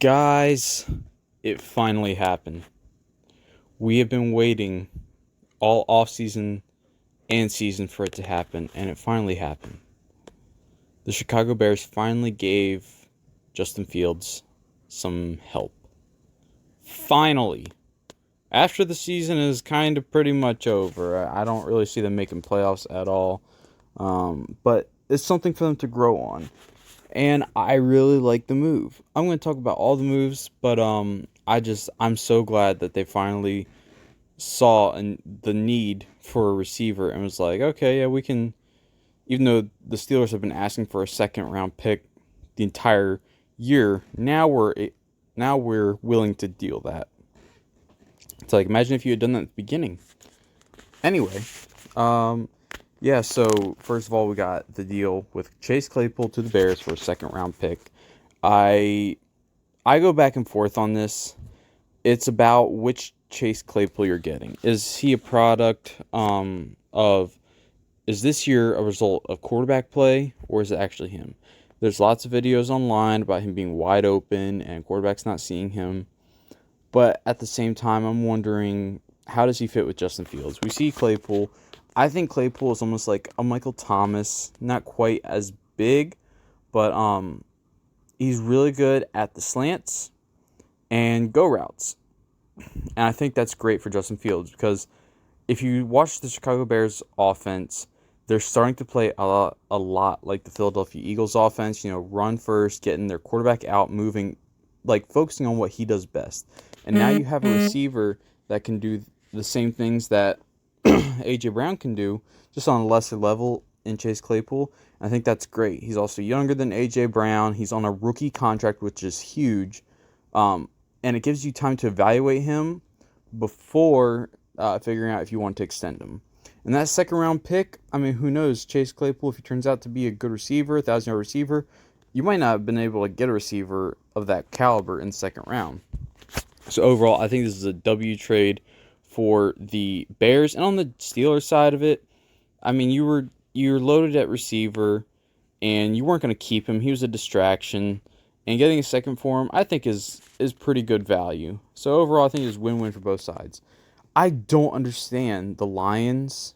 Guys, it finally happened. We have been waiting all offseason and season for it to happen, and it finally happened. The Chicago Bears finally gave Justin Fields some help. Finally. After the season is kind of pretty much over, I don't really see them making playoffs at all. But it's something for them to grow on. And I really like the move. I'm going to talk about all the moves, but I'm so glad that they finally saw the need for a receiver and was like, okay, yeah, we can. Even though the Steelers have been asking for a second round pick the entire year, now we're willing to deal that. It's like, imagine if you had done that at the beginning. Anyway, yeah, so first of all, we got the deal with Chase Claypool to the Bears for a second round pick. I go back and forth on this. It's about which Chase Claypool you're getting. Is he a product is this year a result of quarterback play, or is it actually him? There's lots of videos online about him being wide open and quarterbacks not seeing him. But at the same time, I'm wondering, how does he fit with Justin Fields? We see Claypool. I think Claypool is almost like a Michael Thomas, not quite as big, but he's really good at the slants and go routes. And I think that's great for Justin Fields because if you watch the Chicago Bears offense, they're starting to play a lot like the Philadelphia Eagles offense, run first, getting their quarterback out, moving, like focusing on what he does best. And now you have a receiver that can do the same things that A.J. Brown can do, just on a lesser level in Chase Claypool. I think that's great. He's also younger than A.J. Brown. He's on a rookie contract, which is huge. And it gives you time to evaluate him before figuring out if you want to extend him. And that second round pick, I mean, who knows? Chase Claypool, if he turns out to be a good receiver, 1,000-yard receiver, you might not have been able to get a receiver of that caliber in the second round. So overall, I think this is a W trade for the Bears. And on the Steelers side of it, I mean, you were loaded at receiver, and you weren't going to keep him. He was a distraction. And getting a second for him, I think, is pretty good value. So overall, I think it's win-win for both sides. I don't understand the Lions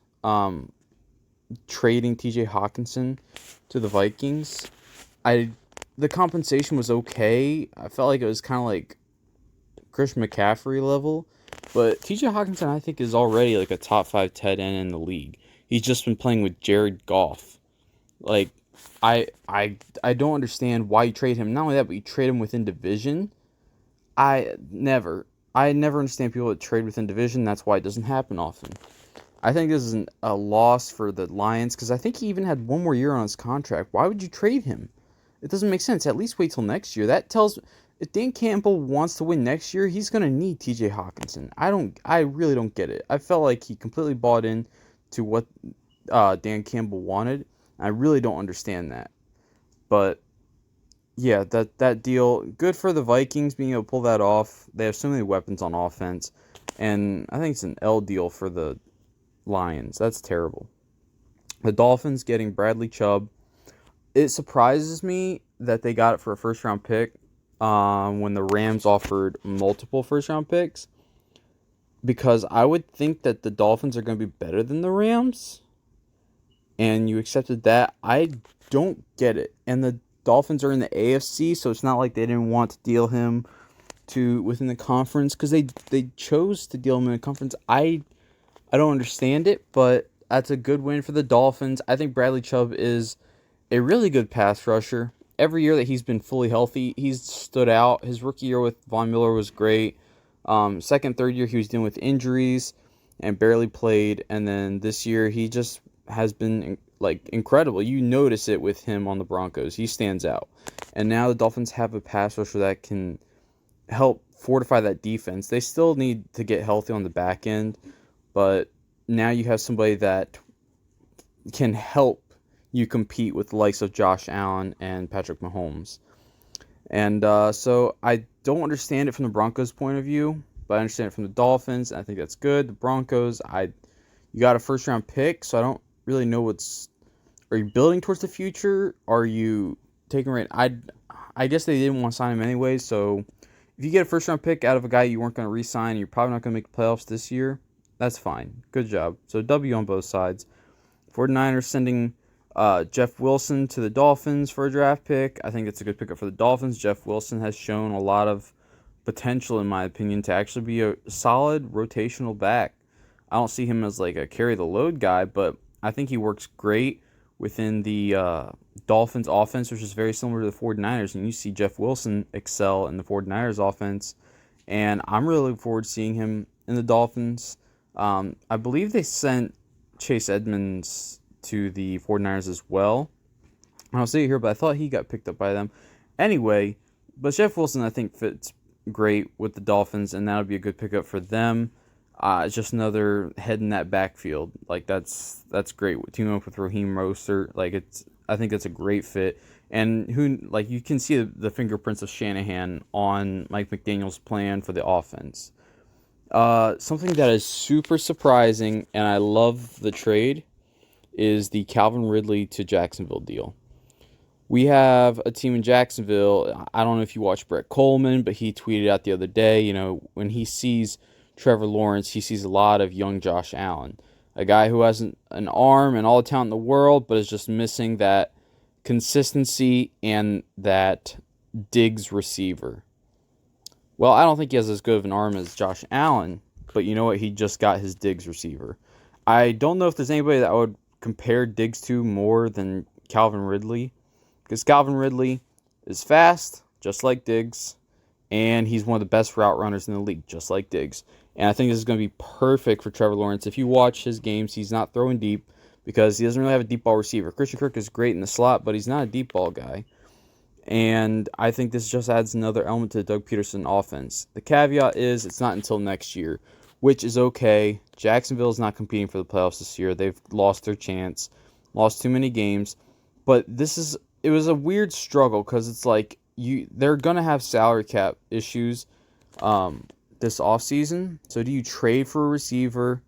trading T.J. Hawkinson to the Vikings. The compensation was okay. I felt like it was kind of like Chris McCaffrey level. But T.J. Hawkinson, I think, is already like a top 5 tight end in the league. He's just been playing with Jared Goff. Like, I don't understand why you trade him. Not only that, but you trade him within division. I never understand people that trade within division. That's why it doesn't happen often. I think this is a loss for the Lions because I think he even had one more year on his contract. Why would you trade him? It doesn't make sense. At least wait till next year. That tells if Dan Campbell wants to win next year, he's going to need TJ Hawkinson. I really don't get it. I felt like he completely bought in to what Dan Campbell wanted. I really don't understand that. But yeah, that deal, good for the Vikings being able to pull that off. They have so many weapons on offense. And I think it's an L deal for the Lions. That's terrible. The Dolphins getting Bradley Chubb. It surprises me that they got it for a first-round pick when the Rams offered multiple first-round picks. Because I would think that the Dolphins are going to be better than the Rams. And you accepted that. I don't get it. And the Dolphins are in the AFC, so it's not like they didn't want to deal him to within the conference because they chose to deal him in the conference. I don't understand it, but that's a good win for the Dolphins. I think Bradley Chubb is a really good pass rusher. Every year that he's been fully healthy, he's stood out. His rookie year with Von Miller was great. Second, third year, he was dealing with injuries and barely played. And then this year, he just has been incredible. You notice it with him on the Broncos. He stands out. And now the Dolphins have a pass rusher that can help fortify that defense. They still need to get healthy on the back end, but now you have somebody that can help you compete with the likes of Josh Allen and Patrick Mahomes. And so I don't understand it from the Broncos' point of view, but I understand it from the Dolphins. I think that's good. The Broncos, you got a first-round pick, so I don't really know are you building towards the future? Are you taking right? I guess they didn't want to sign him anyway, so if you get a first round pick out of a guy you weren't going to re-sign, you're probably not going to make the playoffs this year, that's fine. Good job. So W on both sides. 49ers sending Jeff Wilson to the Dolphins for a draft pick. I think it's a good pickup for the Dolphins. Jeff Wilson has shown a lot of potential, in my opinion, to actually be a solid rotational back. I don't see him as like a carry the load guy, but I think he works great within the Dolphins offense, which is very similar to the 49ers. And you see Jeff Wilson excel in the 49ers offense. And I'm really looking forward to seeing him in the Dolphins. I believe they sent Chase Edmonds to the 49ers as well. I don't see it here, but I thought he got picked up by them. Anyway, but Jeff Wilson, I think, fits great with the Dolphins, and that would be a good pickup for them. It's just another head in that backfield. Like, that's great. Teaming up with Raheem Mostert, I think that's a great fit. And you can see the fingerprints of Shanahan on Mike McDaniel's plan for the offense. Something that is super surprising, and I love the trade, is the Calvin Ridley to Jacksonville deal. We have a team in Jacksonville. I don't know if you watch Brett Coleman, but he tweeted out the other day, when he sees Trevor Lawrence, he sees a lot of young Josh Allen, a guy who has an arm and all the talent in the world, but is just missing that consistency and that Diggs receiver. Well, I don't think he has as good of an arm as Josh Allen, but you know what? He just got his Diggs receiver. I don't know if there's anybody that I would compare Diggs to more than Calvin Ridley, because Calvin Ridley is fast, just like Diggs, and he's one of the best route runners in the league, just like Diggs. And I think this is going to be perfect for Trevor Lawrence. If you watch his games, he's not throwing deep because he doesn't really have a deep ball receiver. Christian Kirk is great in the slot, but he's not a deep ball guy. And I think this just adds another element to the Doug Peterson offense. The caveat is it's not until next year, which is okay. Jacksonville is not competing for the playoffs this year. They've lost their chance, lost too many games. But it was a weird struggle because it's like they're going to have salary cap issues this offseason. So do you trade for a receiver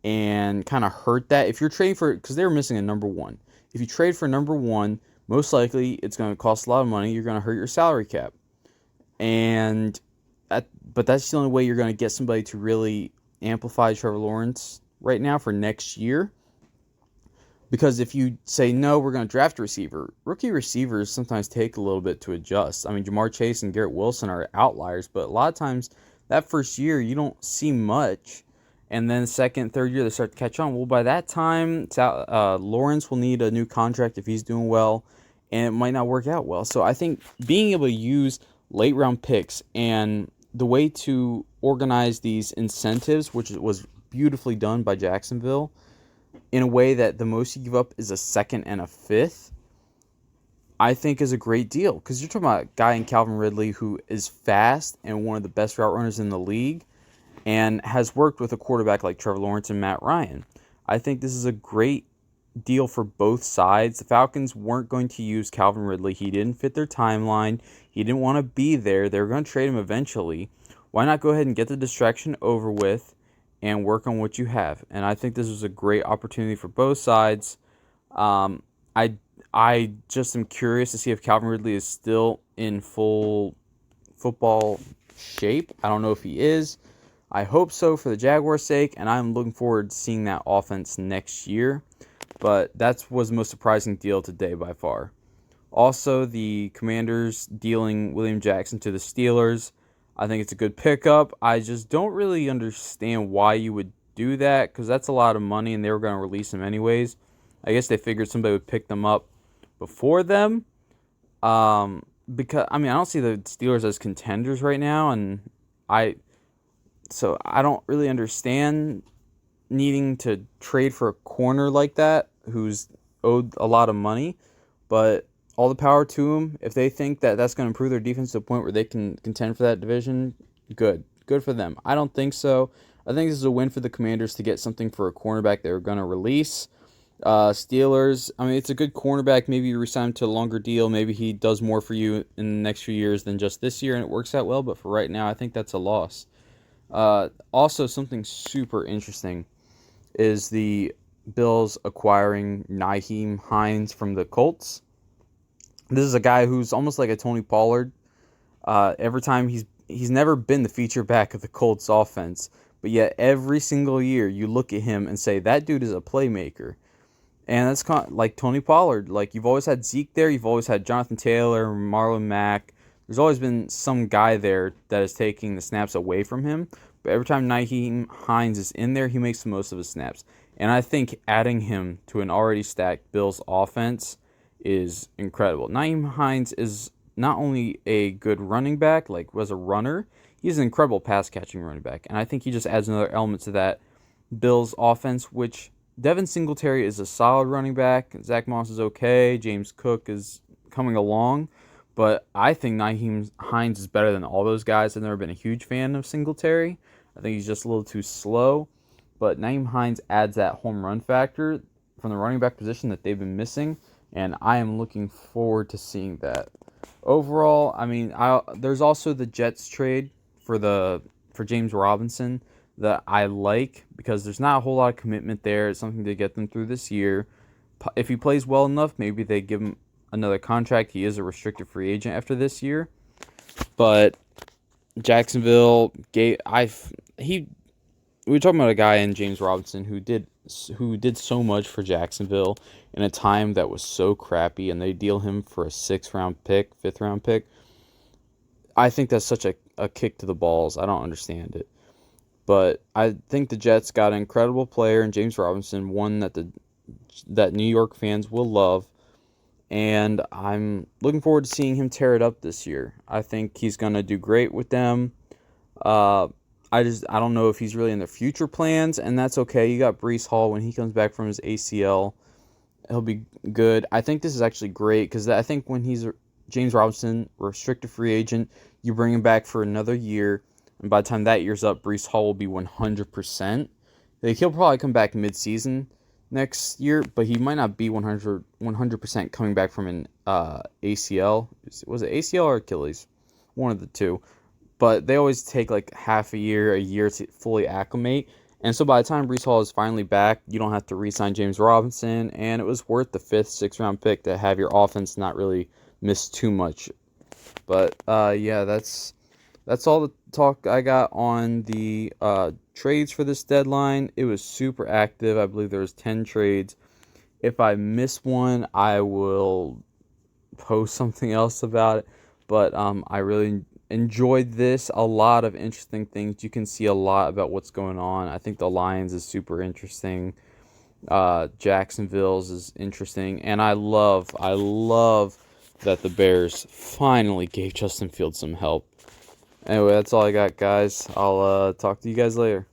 and kind of hurt that? If you're trading for, because they were missing a number one. If you trade for number one, most likely it's going to cost a lot of money. You're going to hurt your salary cap. But that's the only way you're going to get somebody to really amplify Trevor Lawrence right now for next year. Because if you say, no, we're going to draft a receiver, rookie receivers sometimes take a little bit to adjust. I mean, Jamar Chase and Garrett Wilson are outliers, but a lot of times that first year you don't see much. And then second, third year, they start to catch on. Well, by that time, Lawrence will need a new contract if he's doing well, and it might not work out well. So I think being able to use late round picks and the way to organize these incentives, which was beautifully done by Jacksonville, in a way that the most you give up is a second and a fifth, I think is a great deal. Because you're talking about a guy in Calvin Ridley who is fast and one of the best route runners in the league and has worked with a quarterback like Trevor Lawrence and Matt Ryan. I think this is a great deal for both sides. The Falcons weren't going to use Calvin Ridley. He didn't fit their timeline. He didn't want to be there. They were going to trade him eventually. Why not go ahead and get the distraction over with and work on what you have? And I think this was a great opportunity for both sides. I just am curious to see if Calvin Ridley is still in full football shape. I don't know if he is. I hope so for the Jaguars' sake, and I'm looking forward to seeing that offense next year. But that was the most surprising deal today by far. Also, the Commanders dealing William Jackson to the Steelers. I think it's a good pickup. I just don't really understand why you would do that, because that's a lot of money, and they were going to release him anyways. I guess they figured somebody would pick them up before them. Because I don't see the Steelers as contenders right now, and so I don't really understand needing to trade for a corner like that who's owed a lot of money. But all the power to them. If they think that that's going to improve their defense to a point where they can contend for that division, good. Good for them. I don't think so. I think this is a win for the Commanders to get something for a cornerback they were going to release. Steelers, it's a good cornerback. Maybe you resign him to a longer deal. Maybe he does more for you in the next few years than just this year, and it works out well. But for right now, I think that's a loss. Also, something super interesting is the Bills acquiring Nyheim Hines from the Colts. This is a guy who's almost like a Tony Pollard. Every time he's never been the feature back of the Colts offense, but yet every single year you look at him and say that dude is a playmaker. And that's kind of like Tony Pollard. Like, you've always had Zeke there. You've always had Jonathan Taylor, Marlon Mack. There's always been some guy there that is taking the snaps away from him. But every time Nyheim Hines is in there, he makes the most of his snaps. And I think adding him to an already stacked Bills offense is incredible. Nyheim Hines is not only a good running back, like was a runner, he's an incredible pass-catching running back. And I think he just adds another element to that Bills offense, which Devin Singletary is a solid running back. Zach Moss is okay. James Cook is coming along. But I think Nyheim Hines is better than all those guys. I've never been a huge fan of Singletary. I think he's just a little too slow. But Nyheim Hines adds that home run factor from the running back position that they've been missing. And I am looking forward to seeing that. Overall, I mean, there's also the Jets trade for James Robinson that I like because there's not a whole lot of commitment there. It's something to get them through this year. If he plays well enough, maybe they give him another contract. He is a restricted free agent after this year. But Jacksonville we were talking about a guy in James Robinson who did so much for Jacksonville in a time that was so crappy, and they deal him for a 6th-round pick, 5th-round pick. I think that's such a kick to the balls. I don't understand it. But I think the Jets got an incredible player in James Robinson, one that New York fans will love, and I'm looking forward to seeing him tear it up this year. I think he's going to do great with them. I don't know if he's really in their future plans, and that's okay. You got Breece Hall when he comes back from his ACL. He'll be good. I think this is actually great because I think when he's James Robinson, restricted free agent, you bring him back for another year, and by the time that year's up, Breece Hall will be 100%. Like, he'll probably come back mid-season next year, but he might not be 100% coming back from an ACL. Was it ACL or Achilles? One of the two. But they always take like half a year to fully acclimate. And so by the time Breece Hall is finally back, you don't have to re-sign James Robinson, and it was worth the 5th, 6th-round pick to have your offense not really miss too much. But yeah, that's all the talk I got on the trades for this deadline. It was super active. I believe there was 10 trades. If I miss one, I will post something else about it. But I really enjoyed this. A lot of interesting things. You can see a lot about what's going on. I think the Lions is super interesting. Jacksonville's is interesting. And I love that the Bears finally gave Justin Fields some help. Anyway, that's all I got, guys. I'll talk to you guys later.